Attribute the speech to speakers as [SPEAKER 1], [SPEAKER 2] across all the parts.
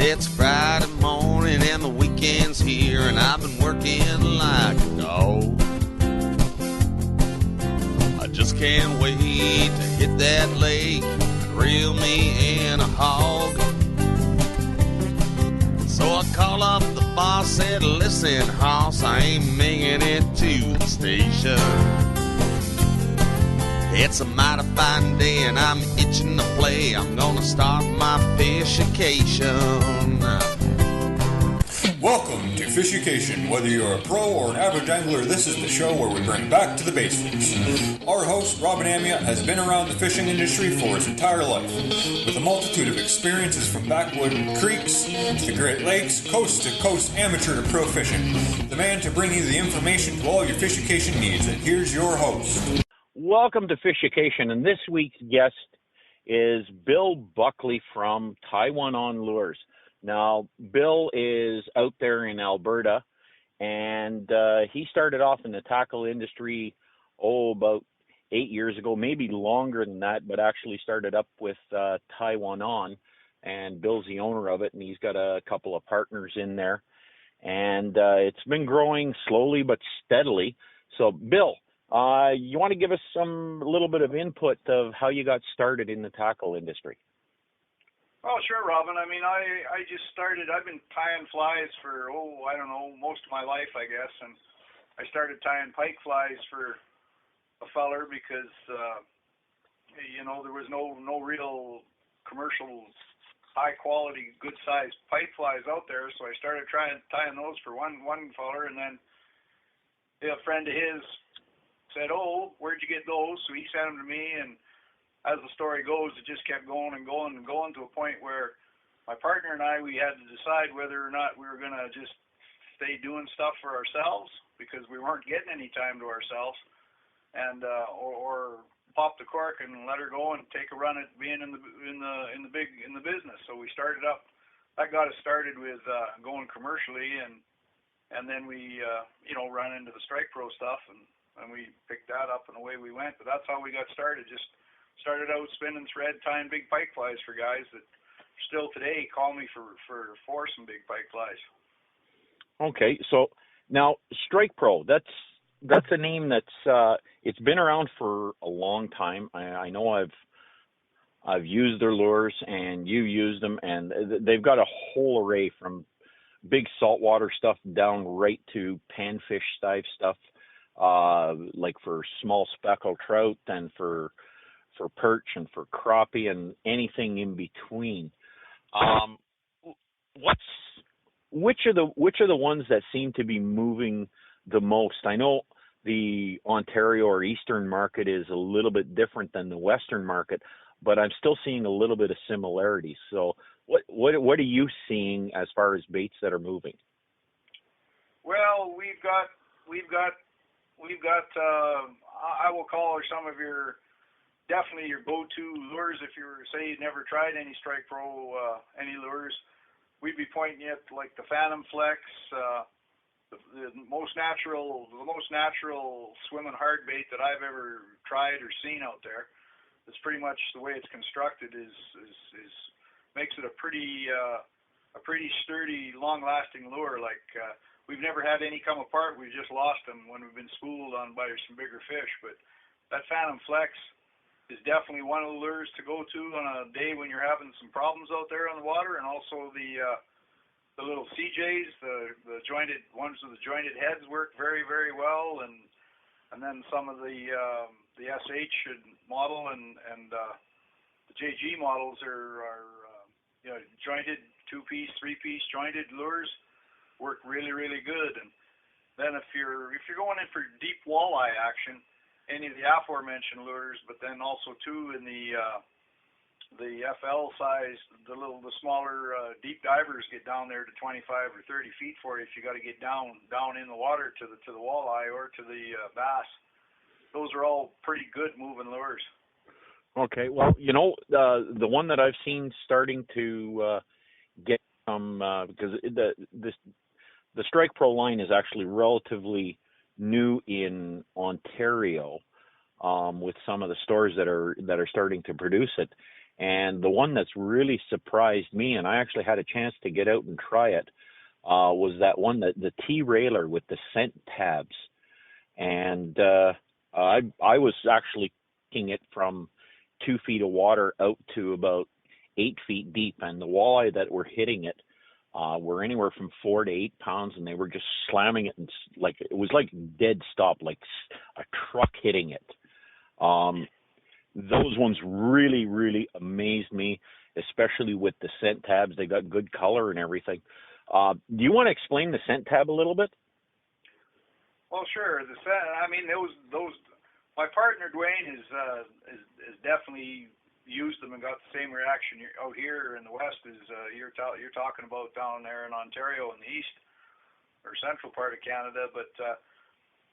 [SPEAKER 1] It's Friday morning and the weekend's here, and I've been working like a dog. I just can't wait to hit that lake and reel me in a hog. So I call up the boss, said, listen, hoss, I ain't making it to the station. It's a mighty fine day and I'm itching to play. I'm gonna start my Fishucation.
[SPEAKER 2] Welcome to Fishucation. Whether you're a pro or an average angler, this is the show where we bring back to the basics. Our host, Robin has been around the fishing industry for his entire life, with a multitude of experiences from backwood creeks to the Great Lakes, coast to coast, amateur to pro fishing. The man to bring you the information to all your Fishucation needs. And here's your host.
[SPEAKER 3] Welcome to Fishucation, and this week's guest is Bill Buckley from Taiwan On Lures. Now, Bill is out there in Alberta, and he started off in the tackle industry, about 8 years ago, maybe longer than that, but actually started up with Taiwan On, and Bill's the owner of it, and he's got a couple of partners in there, and it's been growing slowly but steadily. So, Bill, you want to give us a little bit of input of how you got started in the tackle industry?
[SPEAKER 4] Oh, sure, Robin. I mean, I just started, I've been tying flies for, I don't know, most of my life, I guess. And I started tying pike flies for a feller because, there was no real commercial, high-quality, good-sized pike flies out there. So I started tying those for one feller. And then a friend of his said, where'd you get those? So he sent them to me, and as the story goes, it just kept going and going and going to a point where my partner and I, we had to decide whether or not we were going to just stay doing stuff for ourselves because we weren't getting any time to ourselves, and or pop the cork and let her go and take a run at being in the business. So we started up. That got us started with going commercially, and then we run into the Strike Pro stuff, and we picked that up and away we went. But that's how we got started. Just started out spinning thread, tying big pike flies for guys that still today call me for some big pike flies. Okay,
[SPEAKER 3] so now Strike Pro, that's a name that's it's been around for a long time. I know I've used their lures, and you used them, and they've got a whole array from big saltwater stuff down right to panfish type stuff, like for small Speckle trout and for perch and for crappie and anything in between. Which are the ones that seem to be moving the most? I know the Ontario or Eastern market is a little bit different than the Western market, but I'm still seeing a little bit of similarities. So what are you seeing as far as baits that are moving?
[SPEAKER 4] Well, we've got I will call her some of your definitely your go-to lures. If you say you've never tried any Strike Pro any lures, we'd be pointing at like the Phantom Flex, the most natural swimming hard bait that I've ever tried or seen out there. It's pretty much the way it's constructed is makes it a pretty sturdy, long-lasting lure. Like we've never had any come apart. We've just lost them when we've been spooled on by some bigger fish. But that Phantom Flex is definitely one of the lures to go to on a day when you're having some problems out there on the water, and also the little CJs, the jointed ones with the jointed heads work very, very well, and then some of the SH model and the JG models are jointed 2-piece, 3-piece jointed lures work really, really good. And then if you're going in for deep walleye action, any of the aforementioned lures, but then also too in the FL size, the smaller deep divers get down there to 25 or 30 feet for you. If you got to get down in the water to the walleye or to the bass, those are all pretty good moving lures.
[SPEAKER 3] Okay, well, the one that I've seen starting to get some because the Strike Pro line is actually relatively new in Ontario, with some of the stores that are starting to produce it, And the one that's really surprised me, and I actually had a chance to get out and try it, was that one, the T-Railer with the scent tabs. And I was actually taking it from 2 feet of water out to about 8 feet deep, and the walleye that were hitting it were anywhere from 4 to 8 pounds, and they were just slamming it, and like it was like dead stop, like a truck hitting it. Those ones really, really amazed me, especially with the scent tabs. They got good color and everything. Do you want to explain the scent tab a little bit?
[SPEAKER 4] Well, sure. The scent. I mean, those. My partner Dwayne is definitely used them and got the same reaction out here in the West as you're talking about down there in Ontario in the East or central part of Canada. But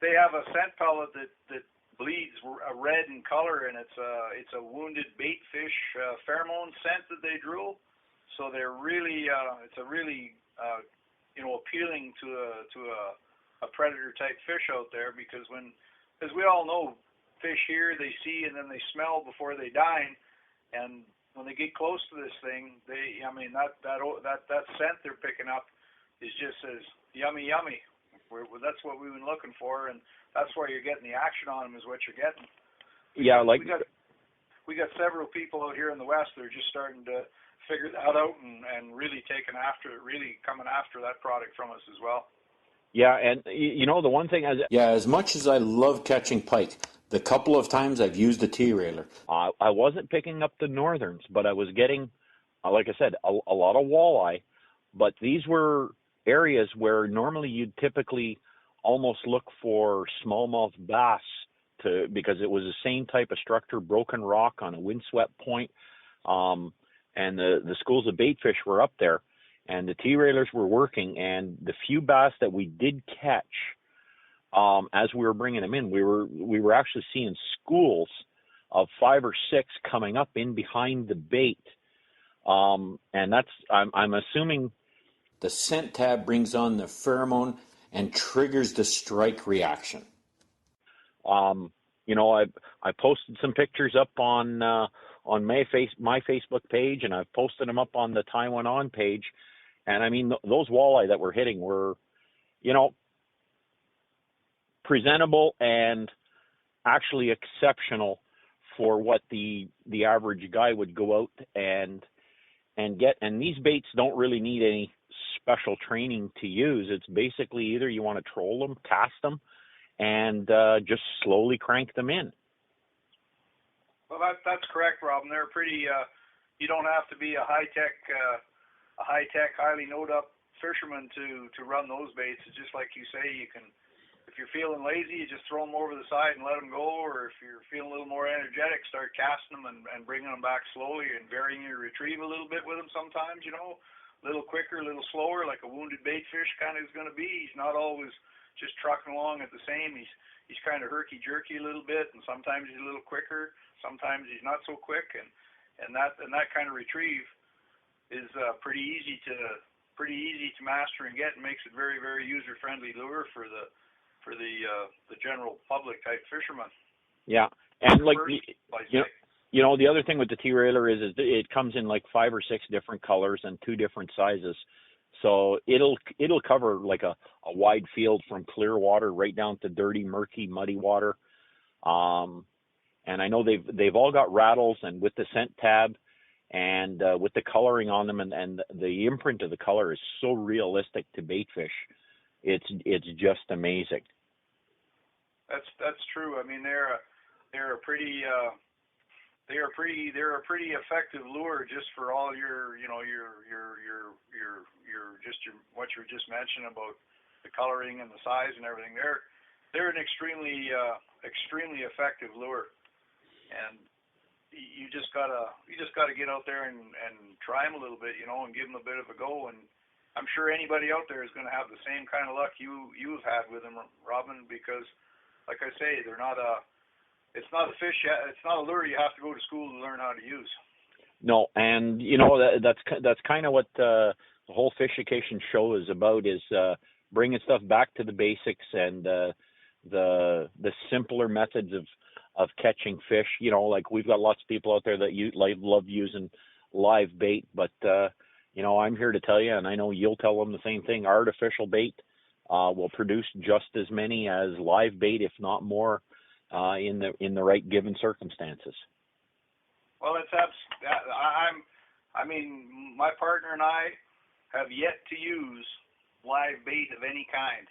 [SPEAKER 4] they have a scent pellet that bleeds a red in color, and it's a wounded bait fish pheromone scent that they drool. So they're really it's a really appealing to a predator type fish out there, because as we all know, fish here, they see and then they smell before they dine, and when they get close to this thing, that scent they're picking up is just as yummy. That's what we've been looking for, and that's where you're getting the action on them, is what you're getting. We got several people out here in the West that are just starting to figure that out and really coming after that product from us as well.
[SPEAKER 3] Yeah, and the one thing
[SPEAKER 5] as much as I love catching pike, the couple of times I've used the T-Railer,
[SPEAKER 3] I wasn't picking up the northerns, but I was getting, like I said, a lot of walleye. But these were areas where normally you'd typically almost look for smallmouth bass, because it was the same type of structure, broken rock on a windswept point, and the schools of baitfish were up there, and the T-Railers were working, and the few bass that we did catch, as we were bringing them in, we were actually seeing schools of 5 or 6 coming up in behind the bait, and that's I'm assuming
[SPEAKER 5] the scent tab brings on the pheromone and triggers the strike reaction.
[SPEAKER 3] I posted some pictures up on my Facebook page, and I've posted them up on the Taiwan On page, and I mean those walleye that we're hitting were, presentable and actually exceptional for what the average guy would go out and get. And these baits don't really need any special training to use. It's basically either you want to troll them, cast them, and just slowly crank them in.
[SPEAKER 4] Well, that's correct, Robin. They're pretty. You don't have to be a high tech, highly knowed up fisherman to run those baits. It's just like you say. You can, if you're feeling lazy, you just throw them over the side and let them go. Or if you're feeling a little more energetic, start casting them and bringing them back slowly and varying your retrieve a little bit with them. Sometimes, a little quicker, a little slower, like a wounded bait fish kind of is going to be. He's not always just trucking along at the same. He's kind of herky-jerky a little bit, and sometimes he's a little quicker, sometimes he's not so quick, and that kind of retrieve is pretty easy to master and get, and makes it very, very user-friendly lure for the general public type fisherman.
[SPEAKER 3] Yeah, and the other thing with the T-Railer is it comes in like 5 or 6 different colors and 2 different sizes. So it'll cover like a wide field from clear water right down to dirty, murky, muddy water. And I know they've all got rattles, and with the scent tab and with the coloring on them, and the imprint of the color is so realistic to baitfish. It's just amazing.
[SPEAKER 4] That's true. I mean, they're a pretty effective lure just for all your what you just mentioned about the coloring and the size and everything. They're an extremely effective lure, and you just gotta get out there and try them a little bit, and give them a bit of a go. And I'm sure anybody out there is going to have the same kind of luck you've had with them, Robin, because like I say, it's not a fish. It's not a lure you have to go to school to learn how to use.
[SPEAKER 3] No, and that's kind of what the whole Fishucation show is about, is bringing stuff back to the basics and the simpler methods catching fish. You know, like we've got lots of people out there that love using live bait, but you know, I'm here to tell you, and I know you'll tell them the same thing. Artificial bait will produce just as many as live bait, if not more, in the right given circumstances.
[SPEAKER 4] Well, I mean, my partner and I have yet to use live bait of any kind.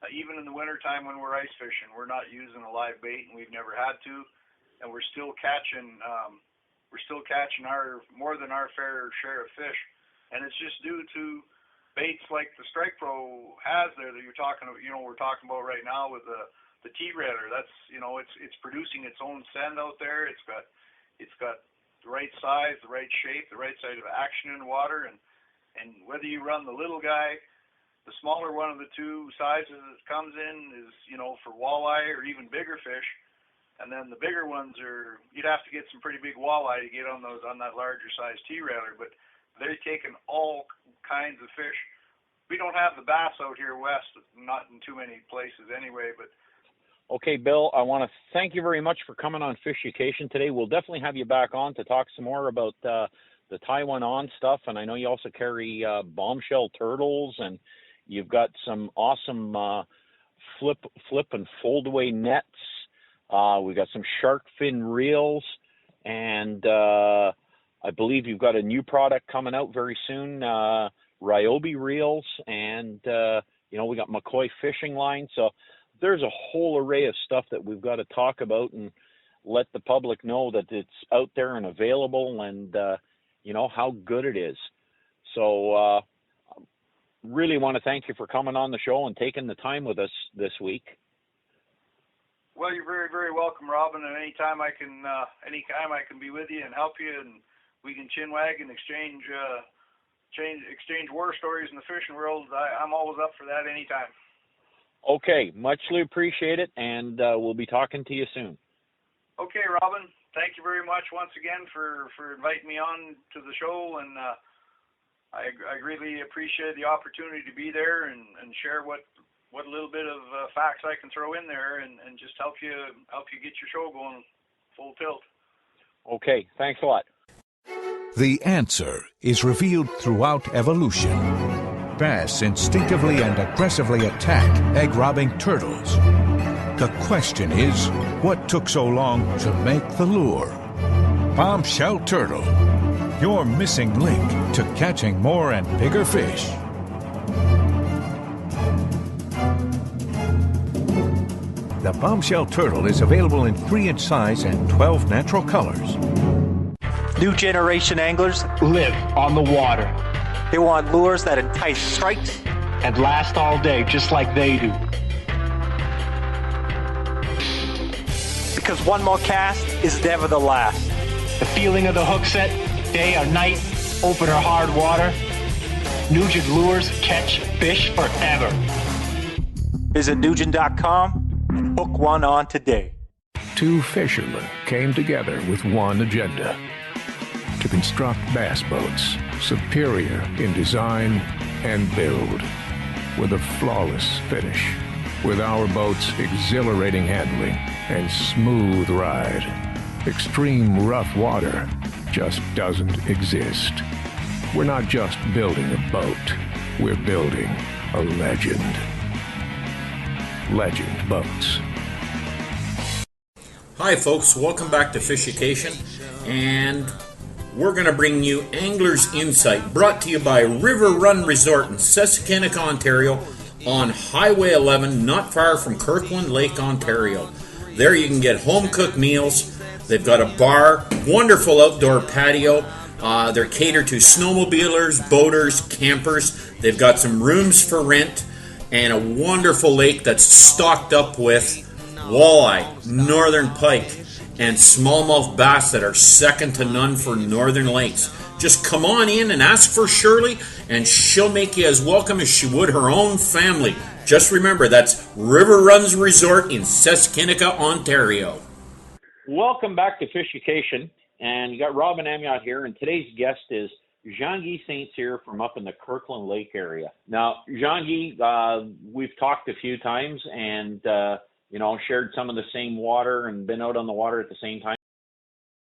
[SPEAKER 4] Even in the wintertime when we're ice fishing, we're not using a live bait, and we've never had to, and we're still catching our more than our fair share of fish, and it's just due to baits like the Strike Pro has there that we're talking about right now with the T-Redder. That's, you know, it's producing its own send out there. It's got the right size, the right shape, the right side of action in the water, and whether you run the little guy, the smaller one of the two sizes it comes in is, you know, for walleye or even bigger fish, and then the bigger ones you'd have to get some pretty big walleye to get on that larger size T-Redder, but they're taking all kinds of fish. We don't have the bass out here west, not in too many places anyway, but.
[SPEAKER 3] Okay, Bill, I want to thank you very much for coming on Fishucation today. We'll definitely have you back on to talk some more about the Taiwan on stuff, and I know you also carry bombshell turtles, and you've got some awesome flip and fold away nets. We've got some shark fin reels, and I believe you've got a new product coming out very soon, Ryobi reels, and you know, we got McCoy fishing line. So there's a whole array of stuff that we've got to talk about and let the public know that it's out there and available, and you know, how good it is. So really want to thank you for coming on the show and taking the time with us this week.
[SPEAKER 4] Well, you're very, very welcome, Robin. And anytime I can be with you and help you, and we can chinwag and exchange war stories in the fishing world, I'm always up for that anytime.
[SPEAKER 3] Okay, muchly appreciate it, and we'll be talking to you soon.
[SPEAKER 4] Okay, Robin. Thank you very much once again for inviting me on to the show, and I really appreciate the opportunity to be there and share what little bit of facts I can throw in there and just help you get your show going full tilt. Okay, thanks a lot.
[SPEAKER 6] The answer is revealed throughout evolution. Bass instinctively and aggressively attack egg-robbing turtles. The question is, what took so long to make the lure? Bombshell turtle, your missing link to catching more and bigger fish. The bombshell turtle is available in 3-inch size and 12 natural colors.
[SPEAKER 7] New generation anglers
[SPEAKER 8] live on the water.
[SPEAKER 7] They want lures that entice strikes
[SPEAKER 8] and last all day, just like they do.
[SPEAKER 7] Because one more cast is never the last.
[SPEAKER 8] The feeling of the hook set, day or night, open or hard water. Nugent lures catch fish forever.
[SPEAKER 7] Visit Nugent.com and hook one on today.
[SPEAKER 9] Two fishermen came together with one agenda: to construct bass boats superior in design and build, with a flawless finish, with our boats' exhilarating handling and smooth ride. Extreme rough water just doesn't exist. We're not just building a boat, we're building a legend. Legend Boats.
[SPEAKER 10] Hi folks, welcome back to Fishucation, and we're going to bring you Angler's Insight, brought to you by River Run Resort in Susquehanna, Ontario, on Highway 11, not far from Kirkland Lake, Ontario. There you can get home-cooked meals. They've got a bar, wonderful outdoor patio. They're catered to snowmobilers, boaters, campers. They've got some rooms for rent and a wonderful lake that's stocked up with walleye, northern pike, and smallmouth bass that are second to none for northern lakes. Just come on in and ask for Shirley, and she'll make you as welcome as she would her own family. Just remember, that's River Runs Resort in Susquehanna, Ontario.
[SPEAKER 3] Welcome back to Fishucation, and you got Robin Amiot here, and today's guest is Jean-Guy St. Cyr from up in the Kirkland Lake area. Now, Jean-Guy, we've talked a few times, and shared some of the same water and been out on the water at the same time.